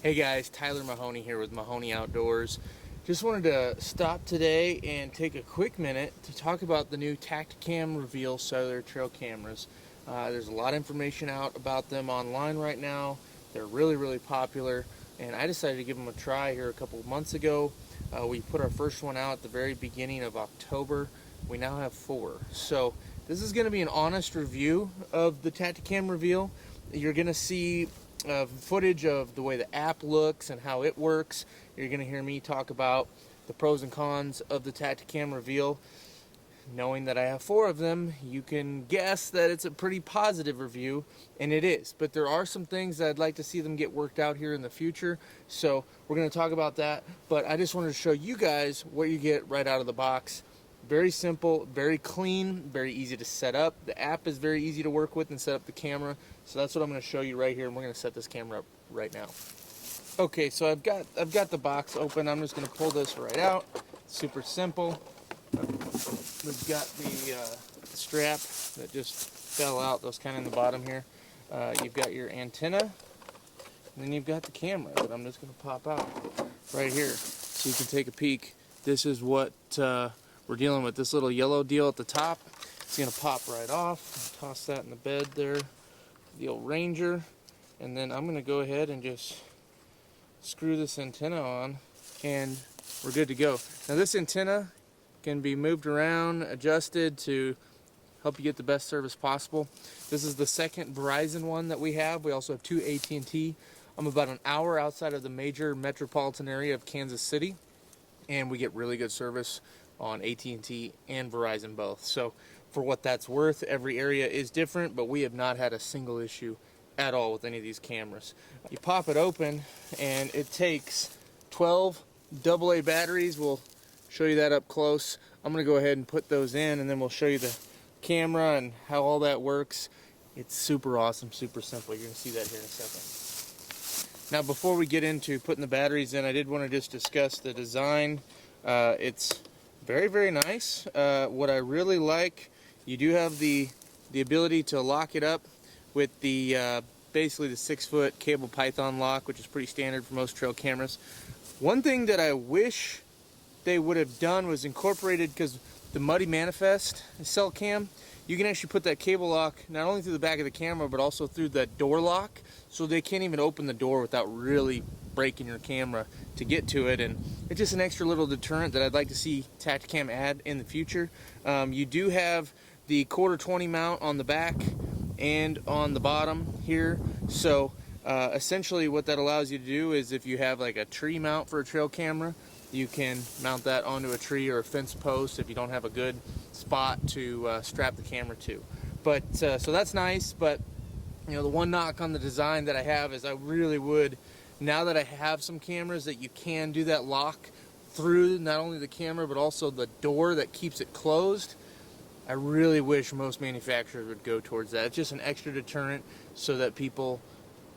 Hey guys, Tyler Mahoney here with Mahoney Outdoors. Just wanted to stop today and take a quick minute to talk about the new Tactacam Reveal cellular trail cameras. There's a lot of information out about them online right now. They're really popular, and I decided to give them a try here a couple of months ago. We put our first one out at the very beginning of October. We now have 4. So this is going to be an honest review of the Tactacam Reveal. You're going to see footage of the way the app looks and how it works. You're going to hear me talk about the pros and cons of the Tactacam Reveal. Knowing that I have 4 of them, you can guess that it's a pretty positive review, and it is. But there are some things that I'd like to see them get worked out here in the future, so we're going to talk about that. But I just wanted to show you guys what you get right out of the box. Very simple, very clean, very easy to set up. The app is very easy to work with and set up the camera. So that's what I'm going to show you right here, and we're going to set this camera up right now. Okay, so I've got the box open. I'm just going to pull this right out. Super simple. We've got the strap that just fell out. That was kind of in the bottom here. You've got your antenna, and then you've got the camera that I'm just going to pop out right here, so you can take a peek. This is what we're dealing with. This little yellow deal at the top. It's going to pop right off. Toss that in the bed there. The old Ranger, and then I'm going to go ahead and just screw this antenna on, and we're good to go. Now this antenna can be moved around, adjusted to help you get the best service possible. This is the second Verizon one that we have. We also have 2 AT&T. I'm about an hour outside of the major metropolitan area of Kansas City, and we get really good service on AT&T and Verizon both. So for what that's worth, every area is different, but we have not had a single issue at all with any of these cameras. You pop it open, and it takes 12 AA batteries. We'll show you that up close. I'm going to go ahead and put those in, and then we'll show you the camera and how all that works. It's super awesome, super simple. You're going to see that here in a second. Now, before we get into putting the batteries in, I did want to just discuss the design. It's very nice. What I really like, you do have the ability to lock it up with the basically the 6-foot cable python lock, which is pretty standard for most trail cameras. One thing that I wish they would have done was incorporated, because the Muddy Manifest cell cam, you can actually put that cable lock not only through the back of the camera but also through the door lock, so they can't even open the door without really breaking your camera to get to it. And it's just an extra little deterrent that I'd like to see Tactacam add in the future. You do have the 1/4-20 mount on the back and on the bottom here, so essentially what that allows you to do is, if you have like a tree mount for a trail camera, you can mount that onto a tree or a fence post if you don't have a good spot to strap the camera to. But so that's nice. But you know, the one knock on the design that I have is I really would, now that I have some cameras that you can do that lock through not only the camera but also the door that keeps it closed, I really wish most manufacturers would go towards that. It's just an extra deterrent so that people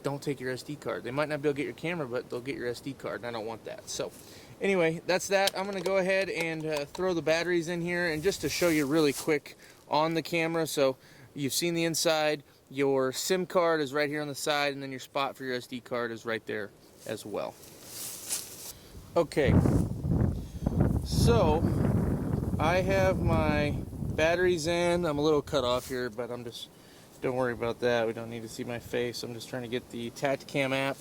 don't take your SD card. They might not be able to get your camera, but they'll get your SD card, and I don't want that. So anyway, that's that. I'm going to go ahead and throw the batteries in here, and just to show you really quick on the camera. So you've seen the inside. Your SIM card is right here on the side, and then your spot for your SD card is right there as well. Okay, so I have my batteries in. I'm a little cut off here, but don't worry about that. We don't need to see my face. I'm just trying to get the Tactacam app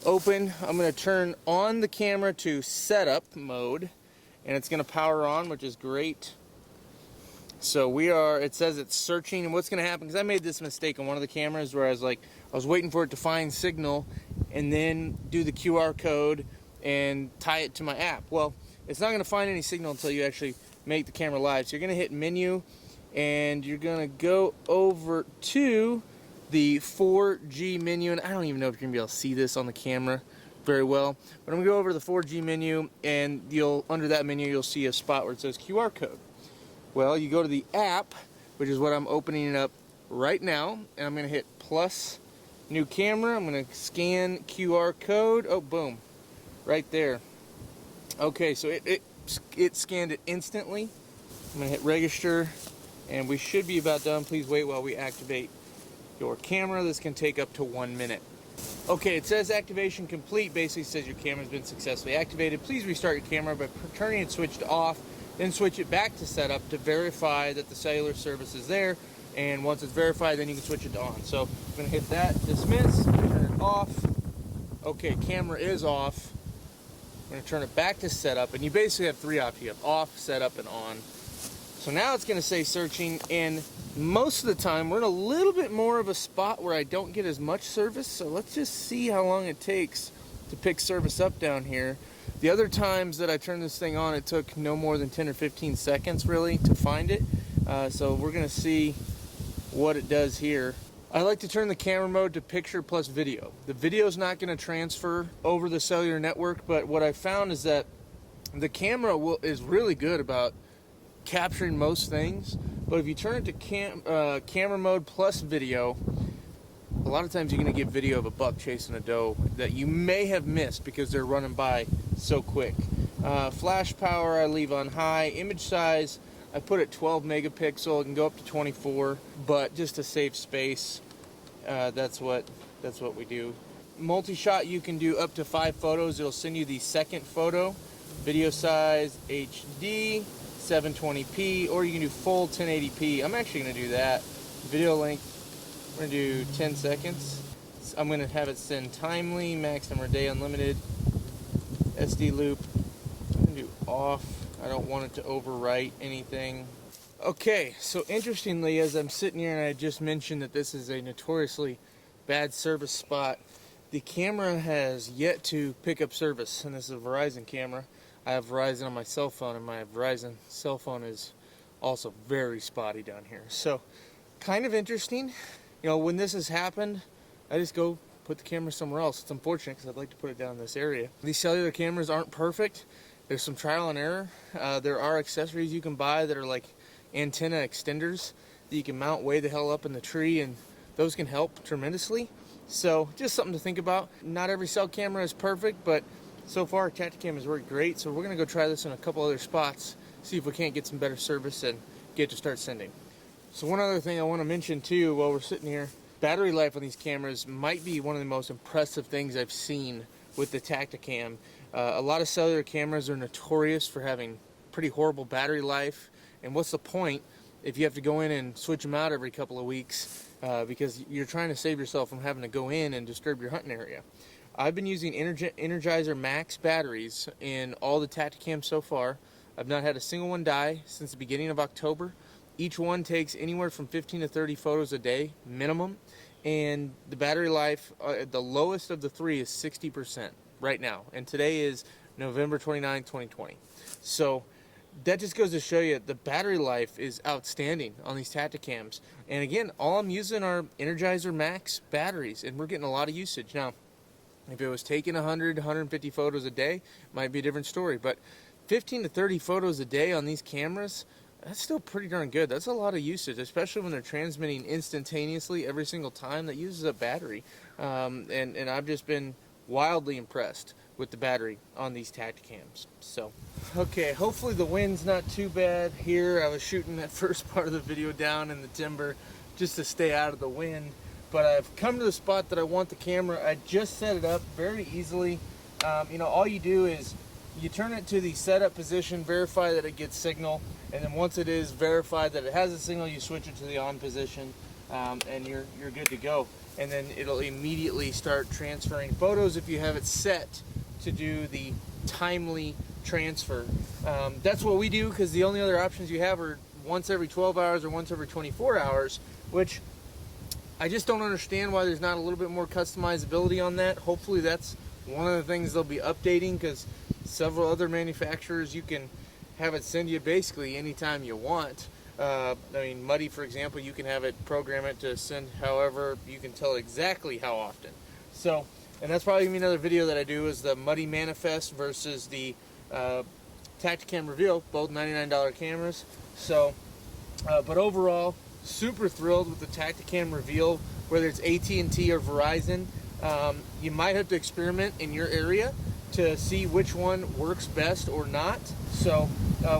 open. I'm going to turn on the camera to setup mode, and it's going to power on, which is great. So it says it's searching, and what's going to happen, because I made this mistake on one of the cameras where I was waiting for it to find signal and then do the QR code and tie it to my app. Well, it's not going to find any signal until you actually make the camera live. So you're going to hit menu, and you're going to go over to the 4G menu, and I don't even know if you're going to be able to see this on the camera very well, but I'm going to go over to the 4G menu, and under that menu you'll see a spot where it says QR code. Well, you go to the app, which is what I'm opening up right now, and I'm going to hit plus new camera. I'm going to scan QR code. Oh, boom, right there. Okay, so it scanned it instantly. I'm going to hit register, and we should be about done. Please wait while we activate your camera. This can take up to 1 minute. Okay, it says activation complete. Basically says your camera's been successfully activated. Please restart your camera by turning it switched off, then switch it back to setup to verify that the cellular service is there. And once it's verified, then you can switch it to on. So I'm gonna hit that, dismiss, turn it off. Okay, camera is off. I'm gonna turn it back to setup, and you basically have three options. You have off, setup, and on. So now it's gonna say searching, and most of the time we're in a little bit more of a spot where I don't get as much service. So let's just see how long it takes to pick service up down here. The other times that I turned this thing on, it took no more than 10 or 15 seconds really to find it. So we're gonna see what it does here. I like to turn the camera mode to picture plus video. The video is not going to transfer over the cellular network, but what I found is that the camera is really good about capturing most things. But if you turn it to camera mode plus video, a lot of times you're going to get video of a buck chasing a doe that you may have missed because they're running by so quick. Flash power I leave on high. Image size I put it 12 megapixel. It can go up to 24, but just to save space, that's what we do. Multi-shot, you can do up to 5 photos. It'll send you the second photo. Video size HD, 720p, or you can do full 1080p. I'm actually going to do that. Video length, we're going to do 10 seconds. I'm going to have it send timely, max number of day unlimited, SD loop. I'm going to do off. I don't want it to overwrite anything. Okay, so interestingly, as I'm sitting here and I just mentioned that this is a notoriously bad service spot, the camera has yet to pick up service, and this is a Verizon camera. I have Verizon on my cell phone, and my Verizon cell phone is also very spotty down here. So, kind of interesting. You know, when this has happened, I just go put the camera somewhere else. It's unfortunate because I'd like to put it down in this area. These cellular cameras aren't perfect. There's some trial and error. There are accessories you can buy that are like antenna extenders that you can mount way the hell up in the tree, and those can help tremendously. So just something to think about. Not every cell camera is perfect, but so far Tactacam has worked great. So we're gonna go try this in a couple other spots, see if we can't get some better service and get to start sending. So one other thing I want to mention too while we're sitting here, battery life on these cameras might be one of the most impressive things I've seen with the Tactacam. A lot of cellular cameras are notorious for having pretty horrible battery life, and what's the point if you have to go in and switch them out every couple of weeks because you're trying to save yourself from having to go in and disturb your hunting area. I've been using Energizer Max batteries in all the Tactacams so far. I've not had a single one die since the beginning of October. Each one takes anywhere from 15 to 30 photos a day minimum, and the battery life, the lowest of the three, is 60%. Right now, and today is November 29, 2020. So that just goes to show you the battery life is outstanding on these Tactacams. And again, all I'm using are Energizer Max batteries, and we're getting a lot of usage. Now, if it was taking 100, 150 photos a day, might be a different story, but 15 to 30 photos a day on these cameras, that's still pretty darn good. That's a lot of usage, especially when they're transmitting instantaneously every single time. That uses up battery, and I've just been wildly impressed with the battery on these Tactacams. So, okay, hopefully the wind's not too bad here. I was shooting that first part of the video down in the timber just to stay out of the wind, but I've come to the spot that I want the camera. I just set it up very easily. You know, all you do is you turn it to the setup position, verify that it gets signal, and then once it is verified that it has a signal, you switch it to the on position, and you're good to go. And then it'll immediately start transferring photos if you have it set to do the timely transfer. That's what we do, because the only other options you have are once every 12 hours or once every 24 hours, which I just don't understand why there's not a little bit more customizability on that. Hopefully that's one of the things they'll be updating, because several other manufacturers, you can have it send you basically anytime you want. I mean, Muddy, for example, you can have it program it to send however, you can tell exactly how often. So, and that's probably going to be another video that I do, is the Muddy Manifest versus the Tactacam Reveal, both $99 cameras. So, but overall, super thrilled with the Tactacam Reveal, whether it's AT&T or Verizon. You might have to experiment in your area to see which one works best or not. So,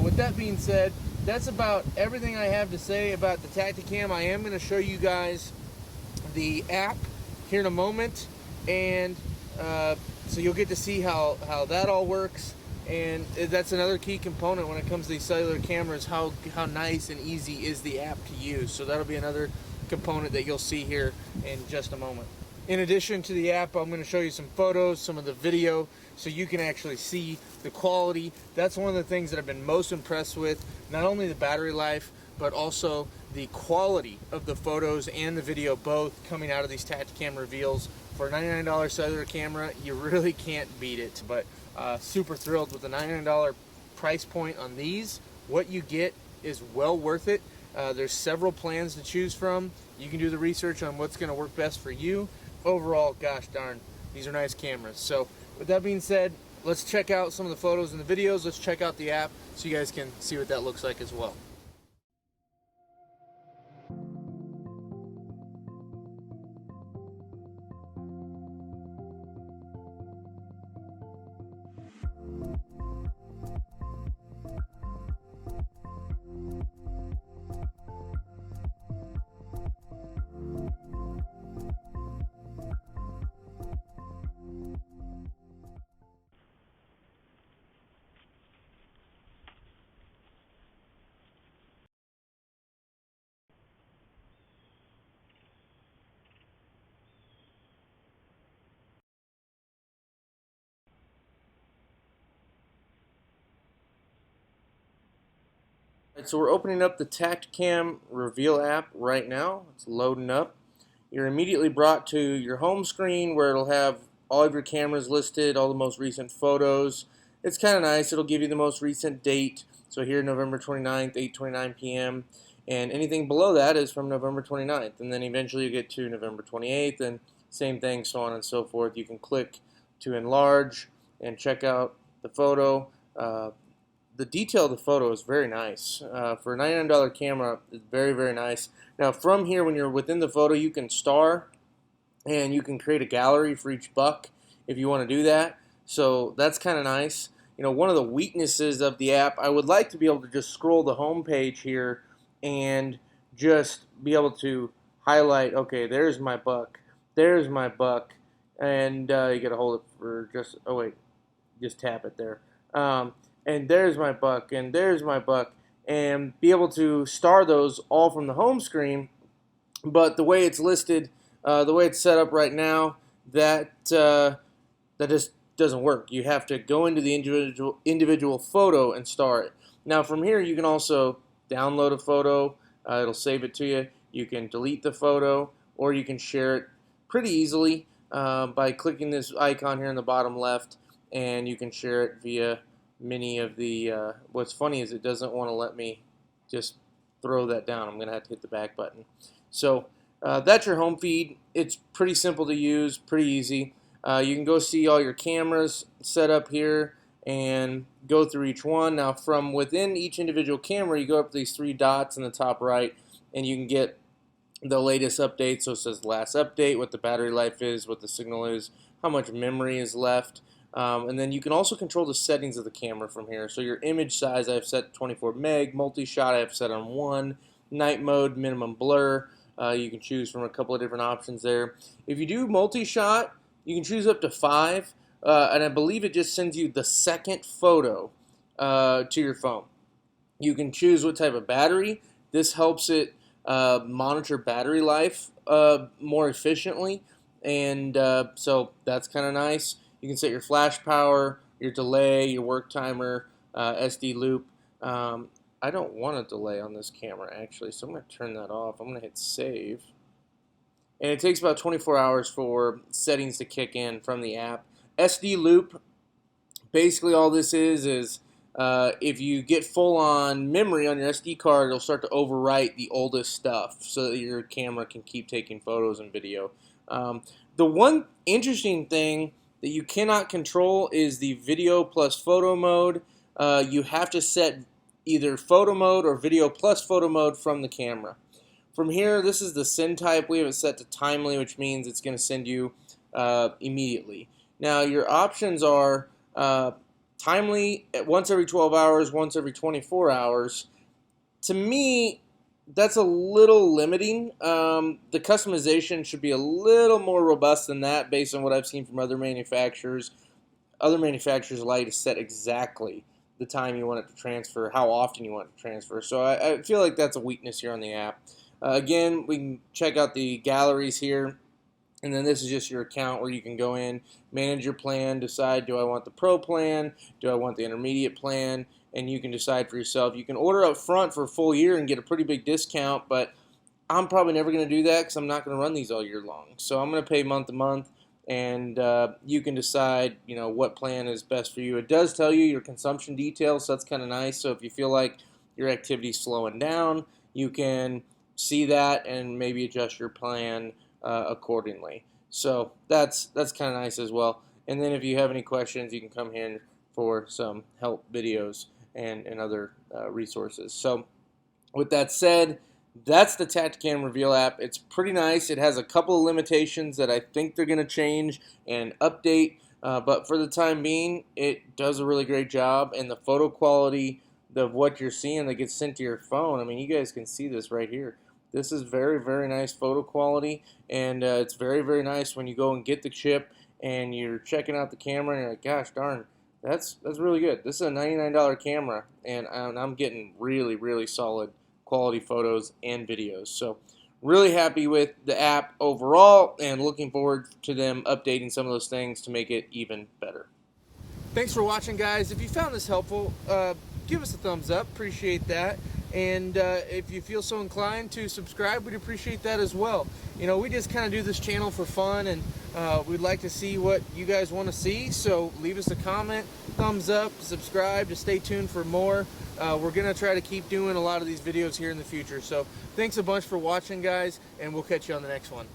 with that being said, that's about everything I have to say about the Tactacam. I am going to show you guys the app here in a moment, and so you'll get to see how that all works. And that's another key component when it comes to these cellular cameras, how nice and easy is the app to use. So that'll be another component that you'll see here in just a moment. In addition to the app, I'm going to show you some photos, some of the video, so you can actually see the quality. That's one of the things that I've been most impressed with, not only the battery life, but also the quality of the photos and the video, both coming out of these Tactacam reveals. For a $99 cellular camera, you really can't beat it. But super thrilled with the $99 price point on these. What you get is well worth it. There's several plans to choose from. You can do the research on what's going to work best for you. Overall, gosh darn, these are nice cameras. So with that being said, let's check out some of the photos and the videos. Let's check out the app so you guys can see what that looks like as well. So we're opening up the Tactacam Reveal app right now. It's loading up. You're immediately brought to your home screen where it'll have all of your cameras listed, all the most recent photos. It's kind of nice. It'll give you the most recent date. So here, November 29th, 8:29 p.m. And anything below that is from November 29th. And then eventually you get to November 28th, and same thing, so on and so forth. You can click to enlarge and check out the photo. The detail of the photo is very nice. For a $99 camera, it's very, very nice. Now from here, when you're within the photo, you can star and you can create a gallery for each buck if you want to do that. So that's kind of nice. You know, one of the weaknesses of the app, I would like to be able to just scroll the home page here and just be able to highlight, okay, there's my buck, and you got to hold it for just, oh wait, just tap it there. And there's my buck, and there's my buck, and be able to star those all from the home screen. But the way it's listed, the way it's set up right now, that just doesn't work. You have to go into the individual photo and star it. Now from here, you can also download a photo. It'll save it to you. You can delete the photo, or you can share it pretty easily by clicking this icon here in the bottom left, and you can share it via many of the, what's funny is it doesn't want to let me just throw that down. I'm going to have to hit the back button. So that's your home feed. It's pretty simple to use, pretty easy. You can go see all your cameras set up here and go through each one. Now from within each individual camera, you go up to these three dots in the top right, and you can get the latest update. So it says last update, what the battery life is, what the signal is, how much memory is left. And then you can also control the settings of the camera from here. So your image size I have set 24 meg, multi-shot I have set on 1, night mode, minimum blur. You can choose from a couple of different options there. If you do multi-shot, you can choose up to 5, and I believe it just sends you the second photo to your phone. You can choose what type of battery. This helps it monitor battery life more efficiently, and so that's kind of nice. You can set your flash power, your delay, your work timer, SD loop. I don't want a delay on this camera actually, so I'm going to turn that off. I'm going to hit save. And it takes about 24 hours for settings to kick in from the app. SD loop, basically all this is if you get full on memory on your SD card, it'll start to overwrite the oldest stuff so that your camera can keep taking photos and video. The one interesting thing that you cannot control is the video plus photo mode. You have to set either photo mode or video plus photo mode from the camera. From here, this is the send type. We have it set to timely, which means it's going to send you immediately. Now your options are timely once every 12 hours, once every 24 hours. To me, that's a little limiting. The customization should be a little more robust than that based on what I've seen from other manufacturers. Other manufacturers allow you to set exactly the time you want it to transfer, how often you want it to transfer. So I feel like that's a weakness here on the app. Again, we can check out the galleries here. And then this is just your account where you can go in, manage your plan, decide, do I want the pro plan? Do I want the intermediate plan? And you can decide for yourself. You can order up front for a full year and get a pretty big discount, but I'm probably never going to do that because I'm not going to run these all year long. So I'm going to pay month to month, and you can decide, what plan is best for you. It does tell you your consumption details, so that's kind of nice. So if you feel like your activity's slowing down, you can see that and maybe adjust your plan accordingly. So that's kind of nice as well. And then if you have any questions, you can come here for some help videos and other resources. So with that said, that's the Tactacam Reveal app. It's pretty nice. It has a couple of limitations that I think they're going to change and update. But for the time being, it does a really great job. And the photo quality of what you're seeing that gets sent to your phone, I mean, you guys can see this right here. This is very, very nice photo quality. And it's very, very nice when you go and get the chip and you're checking out the camera and you're like, gosh darn, that's really good. This is a $99 camera, and I'm getting really, really solid quality photos and videos. So really happy with the app overall and looking forward to them updating some of those things to make it even better. Thanks for watching, guys. If you found this helpful, give us a thumbs up. Appreciate that. And if you feel so inclined to subscribe, we'd appreciate that as well. We just kind of do this channel for fun, and we'd like to see what you guys want to see. So leave us a comment, thumbs up, subscribe to stay tuned for more. We're going to try to keep doing a lot of these videos here in the future. So thanks a bunch for watching, guys, and we'll catch you on the next one.